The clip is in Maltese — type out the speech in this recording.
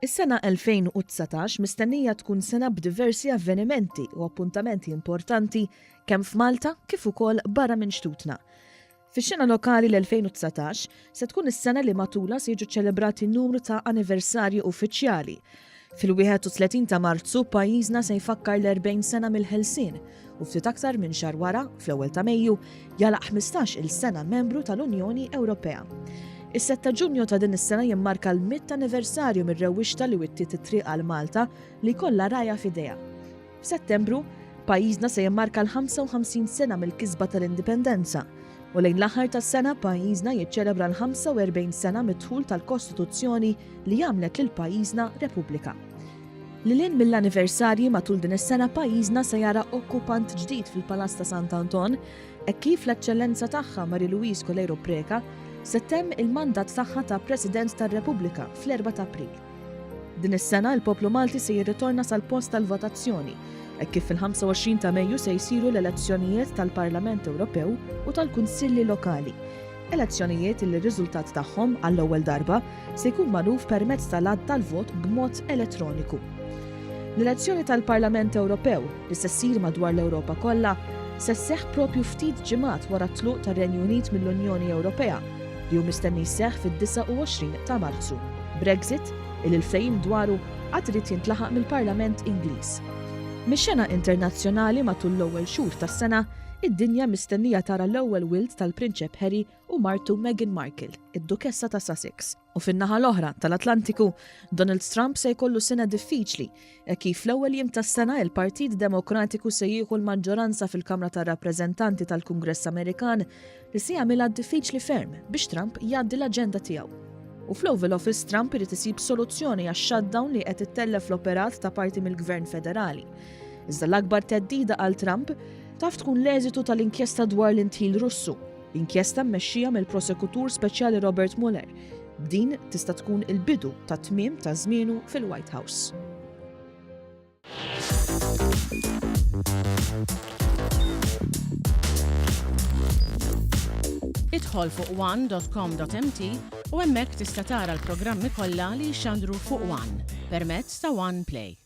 Is-sena 2019 mistennija tkun sena b'diversi avvenimenti u appuntamenti importanti kemm f'Malta kif ukoll barra minn xtutna. Fix-xena lokali l-2019 se tkun is-sena li matula se jiġu ċelebrati numru ta' anniversarji uffiċjali. Fil-31 ta' Marzu pajjiżna se jfakkar l-40 sena mill-ħelsien u ftit aktar minn xahar wara, fl-ewwel ta' Mejju, jalaq 15-il sena membru tal-Unjoni Ewropea. Is-7 ta' Ġunju ta' din is-sena jimmarka l-100 anniversarju mir-rewwixta li wittiet it-triq għal Malta li kollha rajja f'idejha. F'Settembru, pajjiżna se jimmarka l-55 sena mill-kisba tal-indipendenza u lejn l-aħħar tas-sena pajjiżna jiċċelebra l-45 sena mid-dħul tal-Kostituzzjoni li għamlet lil pajjiżna Repubblika. Lilin mill-anniversarji matul din is-sena pajjiżna se jara okkupant ġdid fil-Palazz ta' Sant'Anton hekk kif l-Eċċellenza tagħha Marie Louise Colero Preca se temm il-mandat tagħha ta' President tar-Repubblika fl-4 ta' April. Din is-sena l-poplu Malti se jirritorna sal-post tal-votazzjoni hekk kif fil-25 ta' Mejju se jsiru l-elezzjonijiet tal-Parlament Ewropew u tal-Kunsilli Lokali. Elezzjonijiet li r-riżultat tagħhom għall-ewwel darba se jkun magħruf permezz tal-għadd tal-vot b'mod elettroniku. L-elezzjoni tal-Parlament Ewropew li se ssir madwar l-Ewropa kollha se sseħħ propju ftit ġimgħat wara t-tluq tar-Renju Unit mill-Unjoni Ewropea li hu mistenni jseħħ fid-29 ta' Marzu. Brexit, il-ftehim dwaru għad irid jintlaħaq mill-Parlament Ingliż. Mix-xena internazzjonali matul l-ewwel xhur tas-sena, id-dinja mistennija tara l-ewwel wild tal-Prinċep Harry u martu Meghan Markle, id-Dukessa ta' Sussex. U fin-naħa l-oħra tal-Atlantiku, Donald Trump se jkollu sena diffiċli, kif fl-ewwel jiem tas-sena il-Partit Demokratiku se jieħu l-maġġoranza fil-Kamra tar-Rappreżentanti tal-Kungress Amerikan li se jagħmilha diffiċli ferm biex Trump jgħaddi l-aġenda tiegħu. U fl-Oval Office Trump irid isib soluzzjoni għax-shutdown li qed ittellef l-operat ta' parti mill-Gvern Federali. Iżda l-akbar teddida għal Trump taf tkun l-eżitu tal-inkjesta dwar l-intil Russu, inkjesta mmexxija mill-prosekutur speċjali Robert Mueller. Din tista' tkun il-bidu ta' tmiem ta' żmienu fil-White House. Idħol fuq one.com.mt u hemmhekk tista' tara l-programmi kollha li jxandru fuq One permezz ta' One Play.